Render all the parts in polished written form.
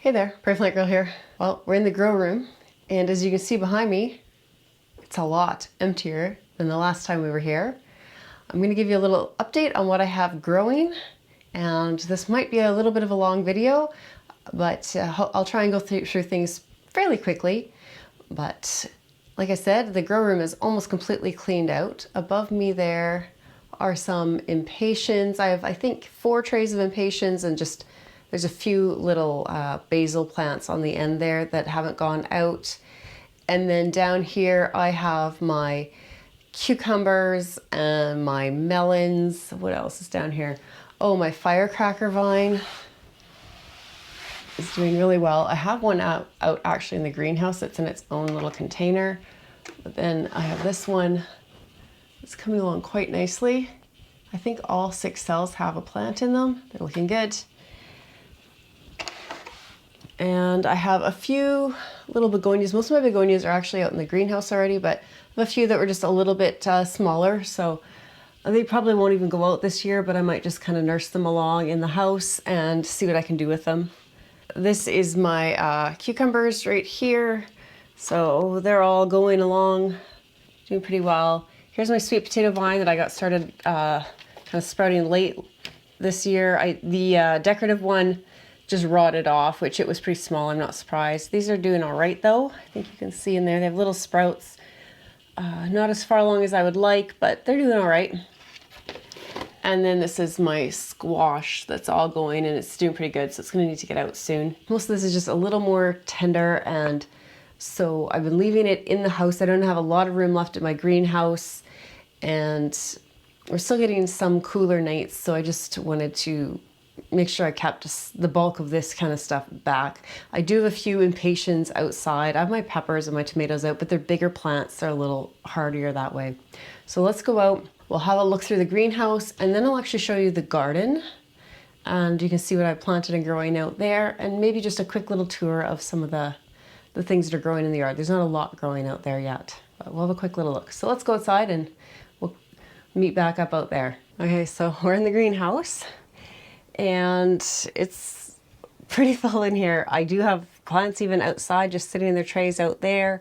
Hey there, Prairie Plant Girl here. Well, we're in the grow room, and as you can see behind me, it's a lot emptier than the last time we were here. I'm going to give you a little update on what I have growing, and this might be a little bit of a long video, but I'll try and go through things fairly quickly. But like I said, the grow room is almost completely cleaned out. Above me there are some impatiens. I have, I think, 4 trays of impatiens, and just there's a few little basil plants on the end there that haven't gone out. And then down here I have my cucumbers and my melons. What else is down here? Oh, my firecracker vine is doing really well. I have one out actually in the greenhouse that's in its own little container. But then I have this one that's coming along quite nicely. I think all 6 cells have a plant in them. They're looking good. And I have a few little begonias. Most of my begonias are actually out in the greenhouse already, but I have a few that were just a little bit smaller. So they probably won't even go out this year, but I might just kind of nurse them along in the house and see what I can do with them. This is my cucumbers right here. So they're all going along, doing pretty well. Here's my sweet potato vine that I got started kind of sprouting late this year. The decorative one just rotted off, which it was pretty small. I'm not surprised. These are doing all right though. I think you can see in there, they have little sprouts. Not as far along as I would like, but they're doing all right. And then this is my squash that's all going, and it's doing pretty good, so it's gonna need to get out soon. Most of this is just a little more tender, and so I've been leaving it in the house. I don't have a lot of room left in my greenhouse, and we're still getting some cooler nights, so I just wanted to make sure I kept the bulk of this kind of stuff back. I do have a few impatiens outside. I have my peppers and my tomatoes out, but they're bigger plants. They're a little hardier that way. So let's go out. We'll have a look through the greenhouse, and then I'll actually show you the garden. And you can see what I planted and growing out there, and maybe just a quick little tour of some of the things that are growing in the yard. There's not a lot growing out there yet, but we'll have a quick little look. So let's go outside and we'll meet back up out there. Okay, so we're in the greenhouse, and it's pretty full in here. I do have plants even outside just sitting in their trays out there,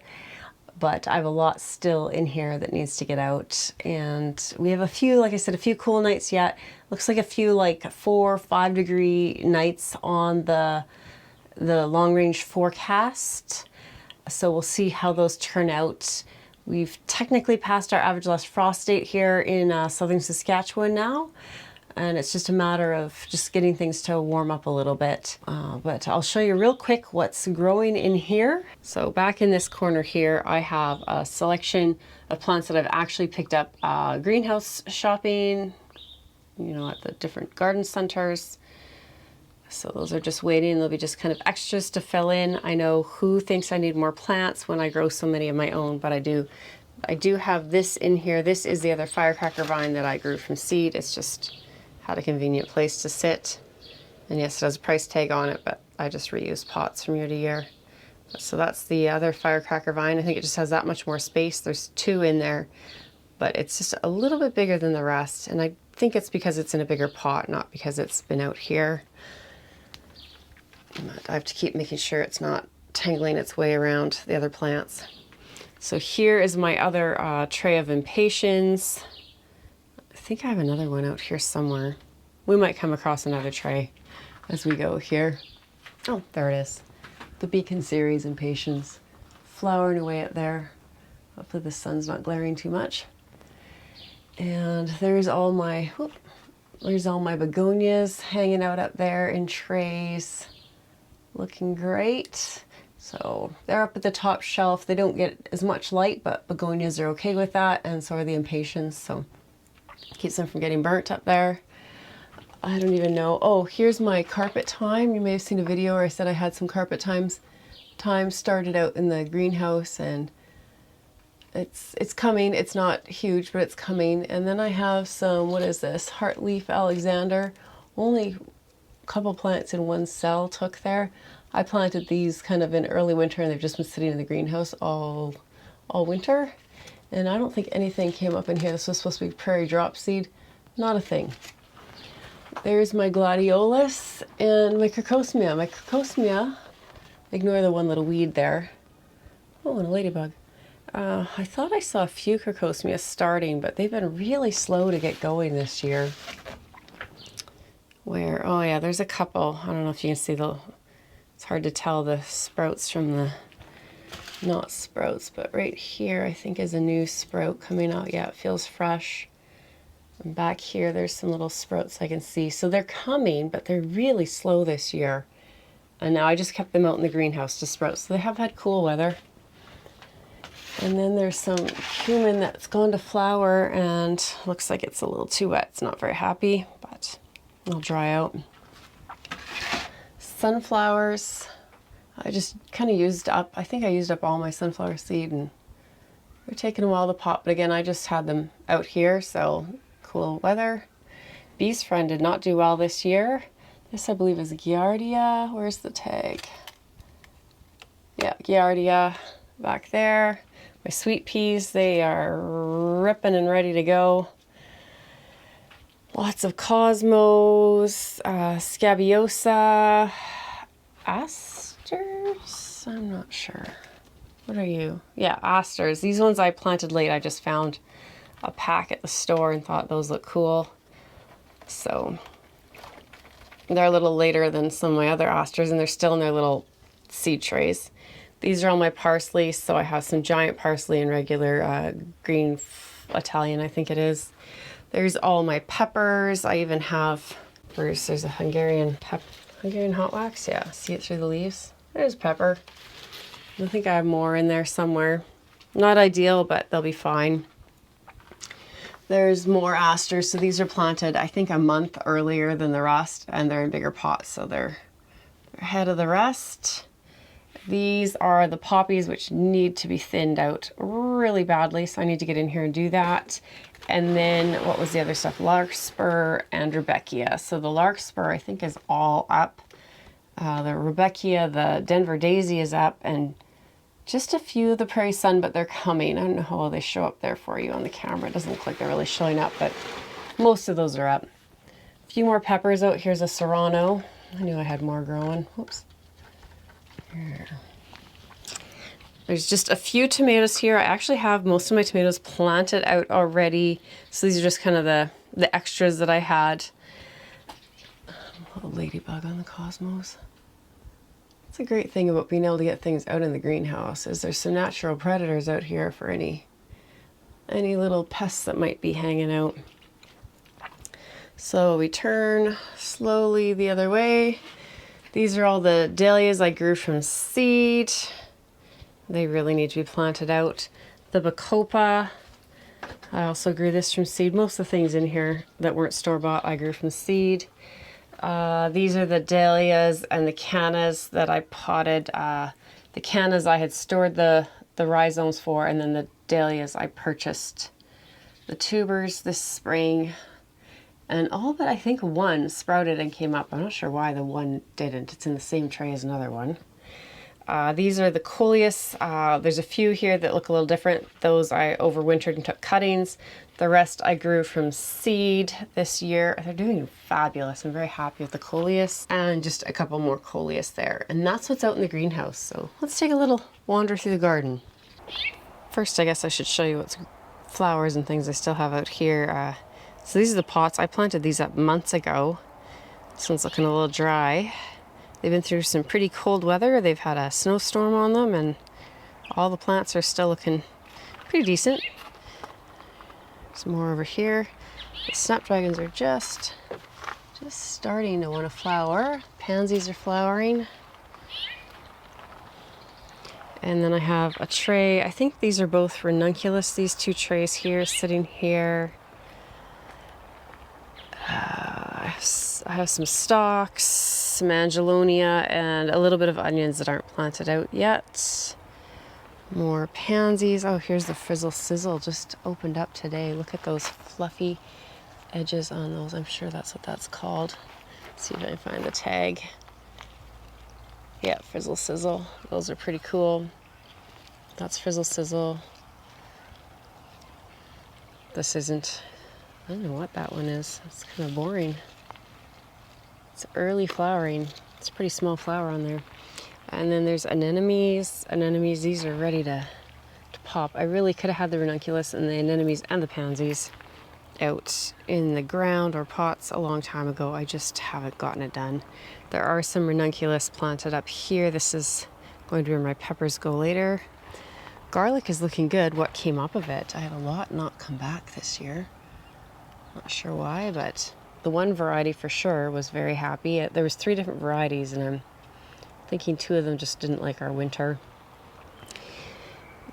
but I have a lot still in here that needs to get out. And we have a few, like I said, a few cool nights yet. Looks like a few like 4 or 5 degree nights on the long range forecast. So we'll see how those turn out. We've technically passed our average last frost date here in southern Saskatchewan now. And it's just a matter of just getting things to warm up a little bit. But I'll show you real quick what's growing in here. So back in this corner here, I have a selection of plants that I've actually picked up greenhouse shopping, you know, at the different garden centers. So those are just waiting. They'll be just kind of extras to fill in. I know who thinks I need more plants when I grow so many of my own, but I do have this in here. This is the other firecracker vine that I grew from seed. It's just had a convenient place to sit. And yes, it has a price tag on it, but I just reuse pots from year to year. So that's the other firecracker vine. I think it just has that much more space. There's 2 in there, but it's just a little bit bigger than the rest. And I think it's because it's in a bigger pot, not because it's been out here. But I have to keep making sure it's not tangling its way around the other plants. So here is my other tray of impatiens. I think I have another one out here somewhere. We might come across another tray as we go here. Oh, there it is. The Beacon series impatiens, flowering away up there. Hopefully the sun's not glaring too much. And there's all my begonias hanging out up there in trays, looking great. So they're up at the top shelf. They don't get as much light, but begonias are okay with that, and so are the impatiens. So keeps them from getting burnt up there. I don't even know. Oh, here's my carpet thyme. You may have seen a video where I said I had some carpet thyme started out in the greenhouse, and it's coming. It's not huge, but it's coming. And then I have some, what is this? Heartleaf Alexander. Only a couple plants in one cell took there. I planted these kind of in early winter, and they've just been sitting in the greenhouse all winter. And I don't think anything came up in here. This was supposed to be prairie drop seed. Not a thing. There's my gladiolus and my crocosmia. My crocosmia Ignore the one little weed there. Oh, and a ladybug. I thought I saw a few crocosmias starting, but they've been really slow to get going this year. Where, oh yeah, there's a couple. I don't know if you can see it's hard to tell the sprouts from the, not sprouts, but right here I think is a new sprout coming out. Yeah, it feels fresh. And back here there's some little sprouts I can see. So they're coming, but they're really slow this year. And now I just kept them out in the greenhouse to sprout. So they have had cool weather. And then there's some cumin that's gone to flower and looks like it's a little too wet. It's not very happy, but it'll dry out. Sunflowers, I just kind of used up, I think I used up all my sunflower seed, and they're taking a while to pop. But again, I just had them out here, so cool weather. Bee's Friend did not do well this year. This I believe is Giardia. Where's the tag? Yeah, Giardia back there. My sweet peas, they are ripping and ready to go. Lots of cosmos, scabiosa, asters, I'm not sure. What are you? Yeah, asters. These ones I planted late. I just found a pack at the store and thought those look cool. So they're a little later than some of my other asters, and they're still in their little seed trays. These are all my parsley, so I have some giant parsley and regular green Italian, I think it is. There's all my peppers. I even have, there's a Hungarian hot wax. Yeah, see it through the leaves? There's pepper. I think I have more in there somewhere. Not ideal, but they'll be fine. There's more asters. So these are planted, I think, a month earlier than the rest, and they're in bigger pots, so they're ahead of the rest. These are the poppies, which need to be thinned out really badly, so I need to get in here and do that. And then, what was the other stuff? Larkspur and Rudbeckia. So the Larkspur, I think, is all up. The Rudbeckia, the Denver Daisy is up, and just a few of the Prairie Sun, but they're coming. I don't know how well they show up there for you on the camera. It doesn't look like they're really showing up, but most of those are up. A few more peppers out. Here's a Serrano. I knew I had more growing. Whoops. Here. There's just a few tomatoes here. I actually have most of my tomatoes planted out already. So these are just kind of the extras that I had. A little ladybug on the cosmos. That's a great thing about being able to get things out in the greenhouse, is there's some natural predators out here for any little pests that might be hanging out. So we turn slowly the other way. These are all the dahlias I grew from seed. They really need to be planted out. The Bacopa, I also grew this from seed. Most of the things in here that weren't store-bought, I grew from seed. These are the dahlias and the cannas that I potted. The cannas I had stored the rhizomes for, and then the dahlias I purchased the tubers this spring. And all but I think one sprouted and came up. I'm not sure why the one didn't. It's in the same tray as another one. These are the coleus. There's a few here that look a little different. Those I overwintered and took cuttings. The rest I grew from seed this year. They're doing fabulous. I'm very happy with the coleus, and just a couple more coleus there. And that's what's out in the greenhouse. So let's take a little wander through the garden. First, I guess I should show you what's flowers and things I still have out here. So these are the pots. I planted these up months ago. This one's looking a little dry. They've been through some pretty cold weather. They've had a snowstorm on them, and all the plants are still looking pretty decent. Some more over here. The snapdragons are just starting to want to flower. Pansies are flowering. And then I have a tray. I think these are both ranunculus, these two trays here, sitting here. I have some stalks, some angelonia, and a little bit of onions that aren't planted out yet. More pansies. Oh, here's the frizzle sizzle, just opened up today. Look at those fluffy edges on those. I'm sure that's what that's called. Let's see if I can find the tag. Yeah, frizzle sizzle. Those are pretty cool. That's frizzle sizzle. This isn't, I don't know what that one is. It's kind of boring. It's early flowering. It's a pretty small flower on there. And then there's anemones. Anemones, these are ready to pop. I really could have had the ranunculus and the anemones and the pansies out in the ground or pots a long time ago. I just haven't gotten it done. There are some ranunculus planted up here. This is going to be where my peppers go later. Garlic is looking good. What came up of it? I had a lot not come back this year. Not sure why, but the one variety for sure was very happy. There was 3 different varieties, and I'm thinking 2 of them just didn't like our winter.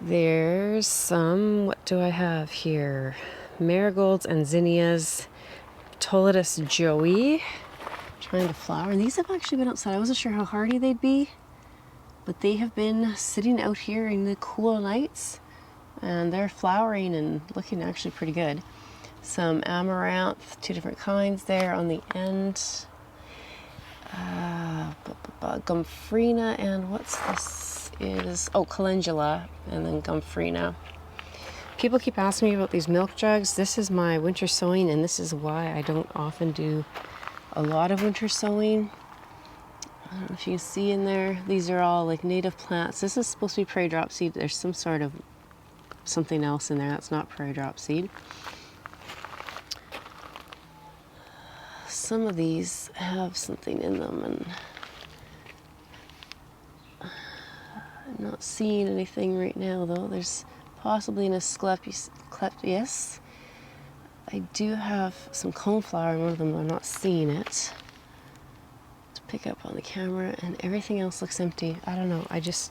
There's some, what do I have here? Marigolds and zinnias, Toletus joey, trying to flower. And these have actually been outside. I wasn't sure how hardy they'd be, but they have been sitting out here in the cool nights, and they're flowering and looking actually pretty good. Some amaranth, 2 different kinds there on the end. Gomphrena, and what's this is, oh, calendula, and then gomphrena. People keep asking me about these milk jugs. This is my winter sowing, and this is why I don't often do a lot of winter sowing. I don't know if you can see in there, these are all like native plants. This is supposed to be prairie drop seed. There's some sort of something else in there that's not prairie drop seed. Some of these have something in them, and I'm not seeing anything right now though. There's possibly an Asclepius. I do have some coneflower in one of them, I'm not seeing it to pick up on the camera, and everything else looks empty. I don't know, I just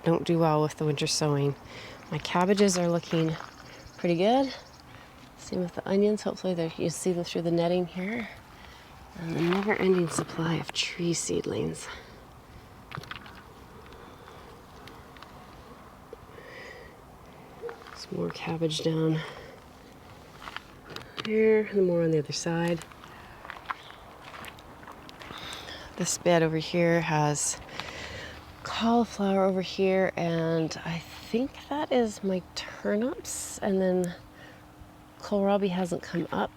don't do well with the winter sowing. My cabbages are looking pretty good. Same with the onions, hopefully you see them through the netting here. And the never-ending supply of tree seedlings. Some more cabbage down here, and more on the other side. This bed over here has cauliflower over here, and I think that is my turnips, and then kohlrabi hasn't come up.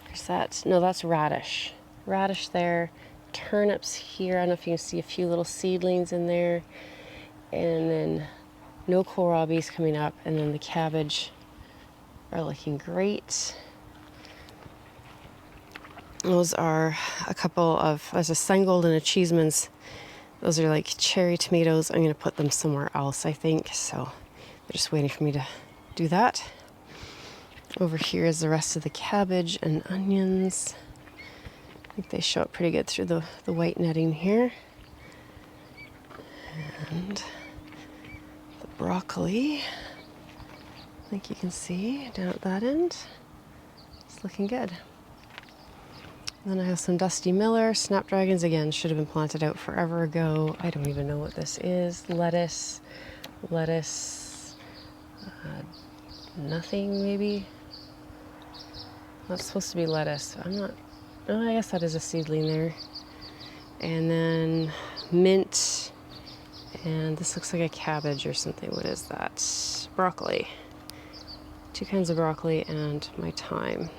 There's that, no, that's radish. Radish there, turnips here. I don't know if you can see a few little seedlings in there, and then no kohlrabi's coming up, and then the cabbage are looking great. Those are a couple of, there's a Sengold and a Cheeseman's. Those are like cherry tomatoes. I'm going to put them somewhere else, I think. So they're just waiting for me to do that. Over here is the rest of the cabbage and onions. I think they show up pretty good through the white netting here. And the broccoli, I think you can see down at that end. It's looking good. Then I have some Dusty Miller. Snapdragons, again, should have been planted out forever ago. I don't even know what this is. Lettuce, nothing maybe. That's supposed to be lettuce. I'm not, oh, I guess that is a seedling there. And then mint, and this looks like a cabbage or something. What is that? Broccoli. 2 kinds of broccoli and my thyme.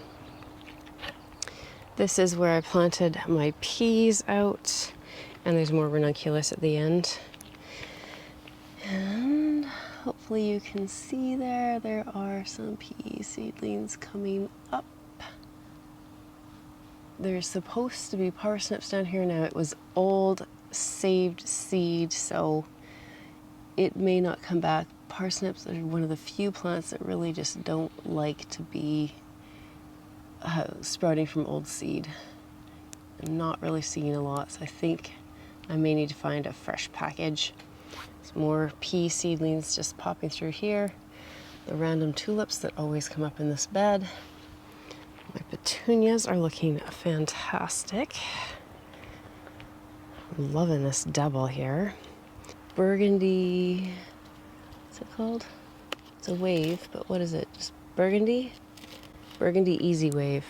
This is where I planted my peas out, and there's more ranunculus at the end. And hopefully you can see there are some pea seedlings coming up. There's supposed to be parsnips down here now. It was old saved seed, so it may not come back. Parsnips are one of the few plants that really just don't like to be sprouting from old seed. I'm not really seeing a lot, so I think I may need to find a fresh package. Some more pea seedlings just popping through here. The random tulips that always come up in this bed. My petunias are looking fantastic. I'm loving this double here. Burgundy, what's it called? It's a wave, but what is it? Just burgundy? Burgundy Easy Wave.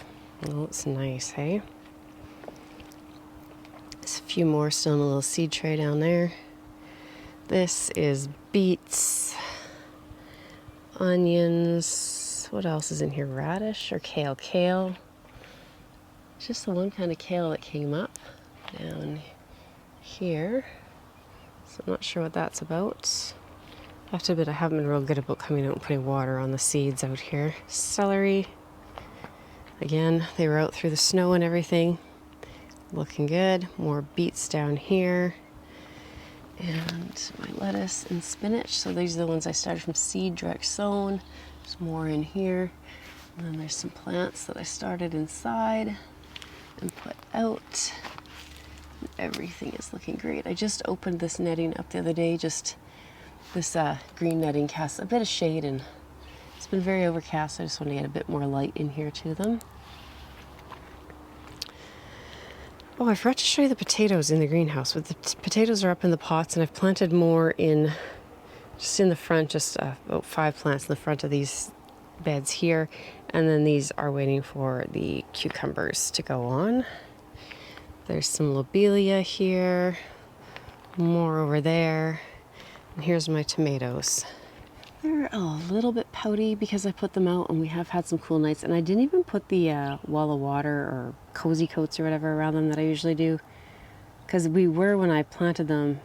Oh, it's nice, hey? There's a few more still in a little seed tray down there. This is beets, onions. What else is in here? Radish or kale? Kale. It's just the one kind of kale that came up down here. So I'm not sure what that's about. I have to admit, I haven't been real good about coming out and putting water on the seeds out here. Celery. Again, they were out through the snow and everything. Looking good. More beets down here. And my lettuce and spinach. So these are the ones I started from seed, direct sown. There's more in here. And then there's some plants that I started inside and put out. And everything is looking great. I just opened this netting up the other day. Just this green netting casts a bit of shade, and it's been very overcast. I just want to get a bit more light in here to them. Oh, I forgot to show you the potatoes in the greenhouse. But the potatoes are up in the pots, and I've planted more just in the front, just about 5 plants in the front of these beds here. And then these are waiting for the cucumbers to go on. There's some lobelia here, more over there. And here's my tomatoes. They're a little bit pouty because I put them out and we have had some cool nights. And I didn't even put the wall of water or cozy coats or whatever around them that I usually do. Because when I planted them,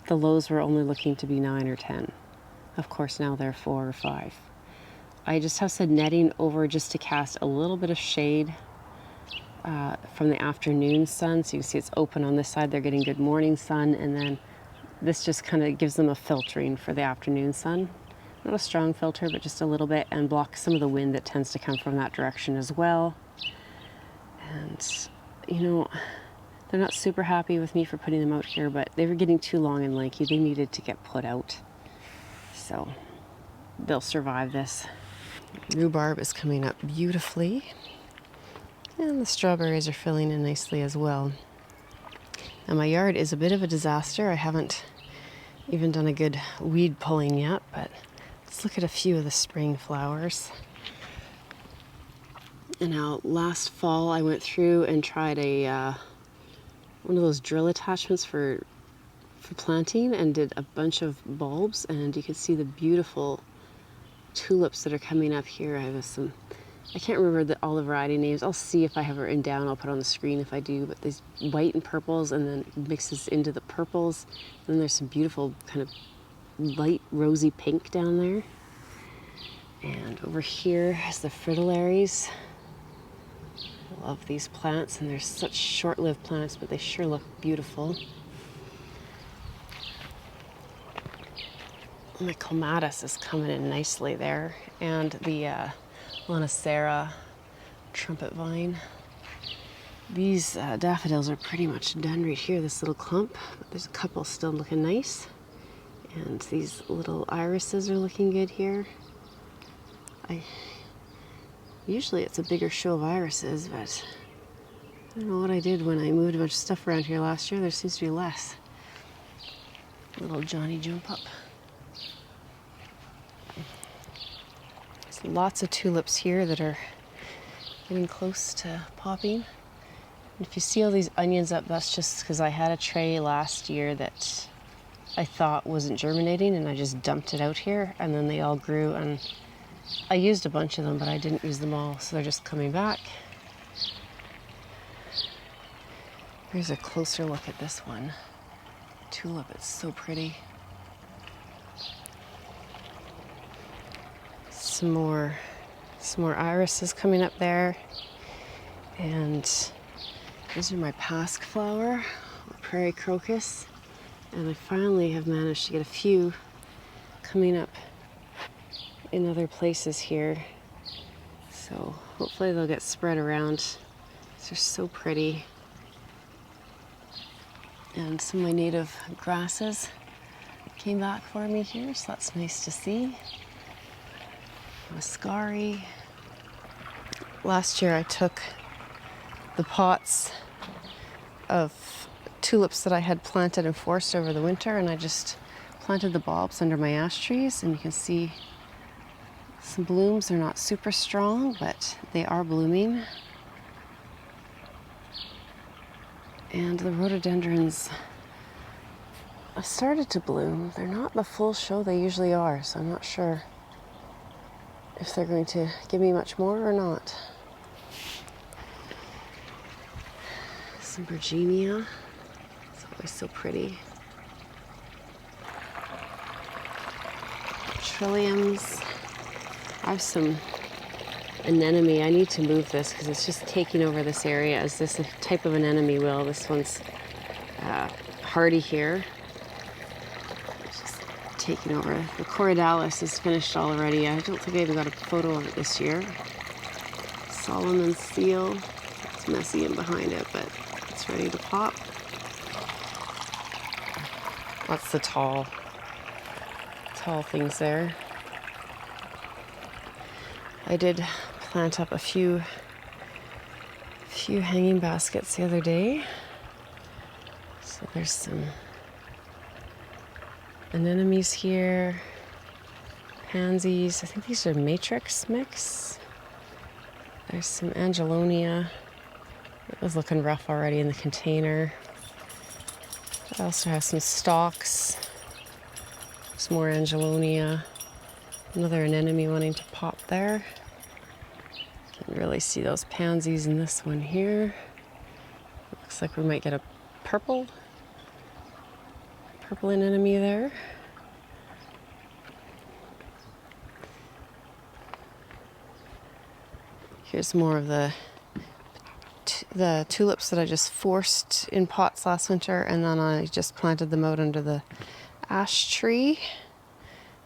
the lows were only looking to be 9 or 10. Of course, now they're 4 or 5. I just have some netting over just to cast a little bit of shade from the afternoon sun. So you can see it's open on this side. They're getting good morning sun. And then this just kind of gives them a filtering for the afternoon sun. Not a strong filter, but just a little bit, and blocks some of the wind that tends to come from that direction as well. And, you know, they're not super happy with me for putting them out here, but they were getting too long and lanky. They needed to get put out. So they'll survive this. Rhubarb is coming up beautifully. And the strawberries are filling in nicely as well. Now my yard is a bit of a disaster. I haven't even done a good weed pulling yet, but let's look at a few of the spring flowers. And now last fall I went through and tried one of those drill attachments for planting and did a bunch of bulbs, and you can see the beautiful tulips that are coming up here. I have I can't remember all the variety names. I'll see if I have it written down. I'll put it on the screen if I do. But these white and purples, and then it mixes into the purples. And then there's some beautiful kind of light rosy pink down there. And over here is the fritillaries. I love these plants, and they're such short-lived plants, but they sure look beautiful. My clematis is coming in nicely there, and the Lonicera trumpet vine. These daffodils are pretty much done right here, this little clump, but there's a couple still looking nice. And these little irises are looking good here. Usually it's a bigger show of irises, but I don't know what I did when I moved a bunch of stuff around here last year. There seems to be less. Little Johnny jump up. There's lots of tulips here that are getting close to popping. And if you see all these onions up, that's just because I had a tray last year that I thought wasn't germinating, and I just dumped it out here, and then they all grew, and I used a bunch of them, but I didn't use them all, so they're just coming back. Here's a closer look at this one. Tulip, it's so pretty. Some more irises coming up there. And these are my pasque flower, or prairie crocus. And I finally have managed to get a few coming up in other places here. So hopefully they'll get spread around. They're so pretty. And some of my native grasses came back for me here, so that's nice to see. Muscari. Last year I took the pots of tulips that I had planted and forced over the winter, and I just planted the bulbs under my ash trees, and you can see some blooms. They're not super strong, but they are blooming. And the rhododendrons have started to bloom. They're not the full show they usually are, so I'm not sure if they're going to give me much more or not. Some Virginia. It's Always so pretty. Trilliums. I have some anemone. I need to move this because it's just taking over this area as this type of anemone will. This one's hardy here. It's just taking over. The Corydalis is finished already. I don't think I even got a photo of it this year. Solomon's seal. It's messy in behind it, but it's ready to pop. That's the tall things there. I did plant up a few hanging baskets the other day. So there's some anemones here, pansies. I think these are matrix mix. There's some angelonia. It was looking rough already in the container. I also have some stalks. Some more angelonia. Another anemone wanting to pop there. Can really see those pansies in this one here. Looks like we might get a purple anemone there. Here's more of the tulips that I just forced in pots last winter, and then I just planted them out under the ash tree.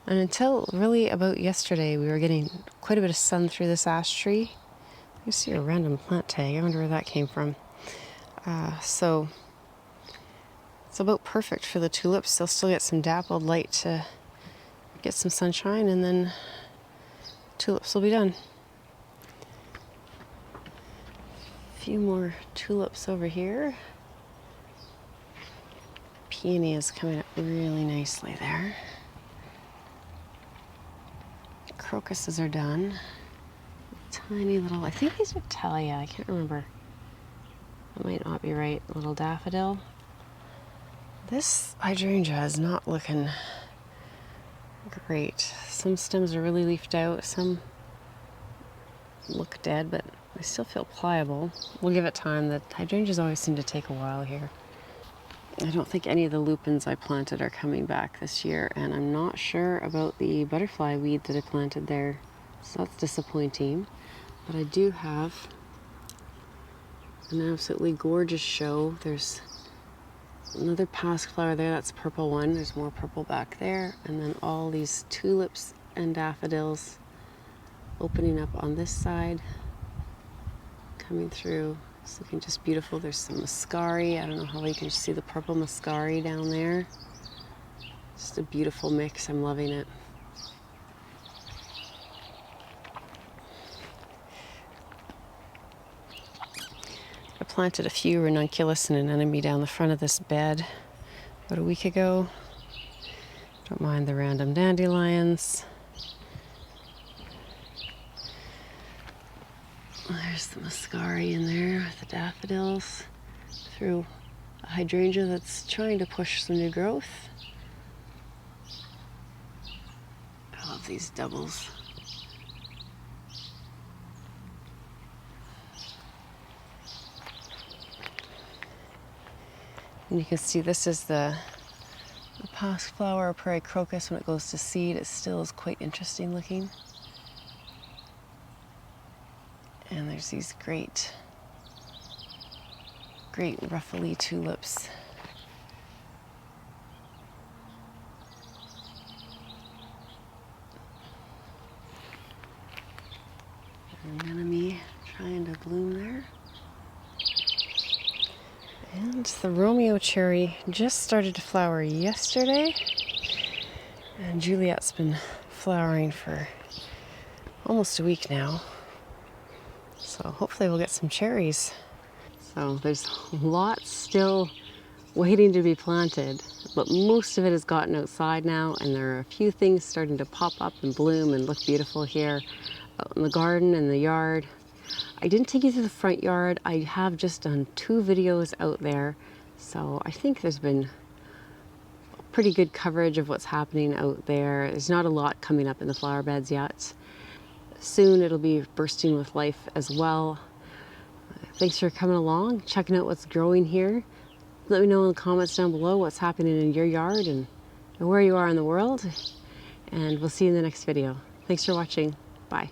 And until really about yesterday, we were getting quite a bit of sun through this ash tree. You see a random plant tag. I wonder where that came from. So it's about perfect for the tulips. They'll still get some dappled light to get some sunshine, and then tulips will be done. A few more tulips over here. Peony is coming up really nicely there. Crocuses are done. Tiny little, I think these are Talia, I can't remember. That might not be right. A little daffodil. This hydrangea is not looking great. Some stems are really leafed out, some look dead, but they still feel pliable. We'll give it time. The hydrangeas always seem to take a while here. I don't think any of the lupins I planted are coming back this year, and I'm not sure about the butterfly weed that I planted there, so that's disappointing. But I do have an absolutely gorgeous show. There's another pasque flower there, that's a purple one. There's more purple back there, and then all these tulips and daffodils opening up on this side, coming through. It's looking just beautiful. There's some muscari. I don't know how you can see the purple muscari down there. Just a beautiful mix. I'm loving it. I planted a few ranunculus and an anemone down the front of this bed about a week ago. Don't mind the random dandelions. There's the muscari in there with the daffodils through a hydrangea that's trying to push some new growth. I love these doubles. And you can see this is the pasque flower or prairie crocus. When it goes to seed, it still is quite interesting looking. And there's these great ruffly tulips. An anemone trying to bloom there. And the Romeo cherry just started to flower yesterday. And Juliet's been flowering for almost a week now. So hopefully we'll get some cherries. So there's lots still waiting to be planted, but most of it has gotten outside now, and there are a few things starting to pop up and bloom and look beautiful here out in the garden and the yard. I didn't take you to the front yard. I have just done 2 videos out there, so I think there's been pretty good coverage of what's happening out there. There's not a lot coming up in the flower beds yet. Soon it'll be bursting with life as well. Thanks for coming along, checking out what's growing here. Let me know in the comments down below what's happening in your yard and where you are in the world. And we'll see you in the next video. Thanks for watching. Bye.